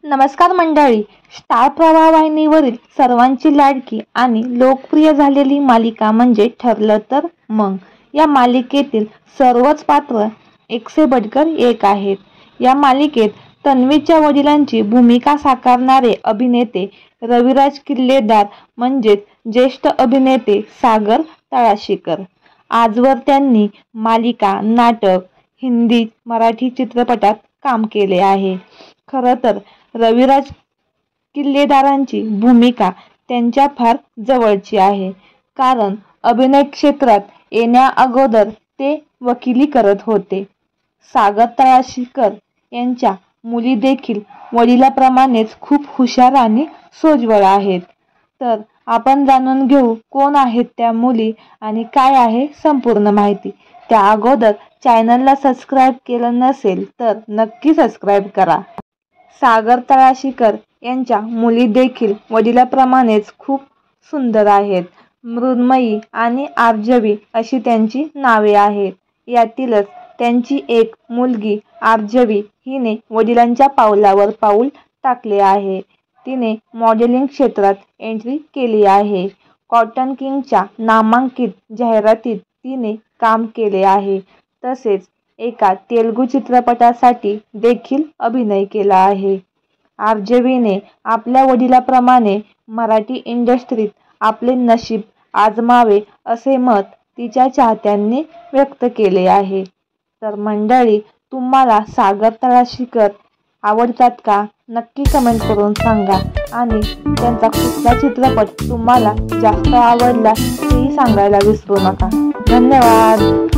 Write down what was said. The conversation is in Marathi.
नमस्कार मंडळी. स्टार प्रवाह वाहिनीवरील सर्वांची लाडकी आणि लोकप्रिय झालेली मालिका म्हणजे ठरलं तर मग. या मालिकेतील सर्वच पात्र एक से बढ़कर एक आहेत. या मालिकेत तन्वीच्या वडिलांची भूमिका साकारणारे अभिनेते रविराज किल्लेदार म्हणजेच ज्येष्ठ अभिनेते सागर तळाशीकर. आजवर त्यांनी मालिका, नाटक, हिंदी, मराठी चित्रपटात काम केले आहे. खरं तर रविराज किल्लेदारांची भूमिका त्यांच्या फार जवळची आहे, कारण अभिनय क्षेत्रात येण्याअगोदर ते वकिली करत होते. सागर तळाशीकर यांच्या मुली देखील वडिलांप्रमाणेच खूप हुशार आणि सोज्वळ आहेत. तर आपण जाणून घेऊ कोण आहेत त्या मुली आणि काय आहे संपूर्ण माहिती. त्या अगोदर चॅनलला सबस्क्राईब केलं नसेल तर नक्की सबस्क्राईब करा. सागर तळाशीकर यांच्या मुली देखील वडिलांप्रमाणेच खूप सुंदर आहेत. मृण्मयी आणि आर्जवी अशी त्यांची नावे आहेत. यातीलच त्यांची एक मुलगी आर्जवी हिने वडिलांच्या पावलावर पाऊल टाकले आहे. तिने मॉडेलिंग क्षेत्रात एंट्री केली आहे. कॉटन किंगच्या नामांकित जाहिरातीत तिने काम केले आहे. तसेच एका तेलुगू चित्रपटासाठी देखील अभिनय केला आहे. आर्जवीने आपल्या वडिलांप्रमाणे मराठी इंडस्ट्रीत आपले नशीब आजमावे असे मत तिच्या चाहत्यांनी व्यक्त केले आहे. तर मंडळी, तुम्हाला सागर तळाशीकर आवडतात का? नक्की कमेंट करून सांगा आणि त्यांचा कुठला चित्रपट तुम्हाला जास्त आवडला हेही सांगायला विसरू नका. धन्यवाद.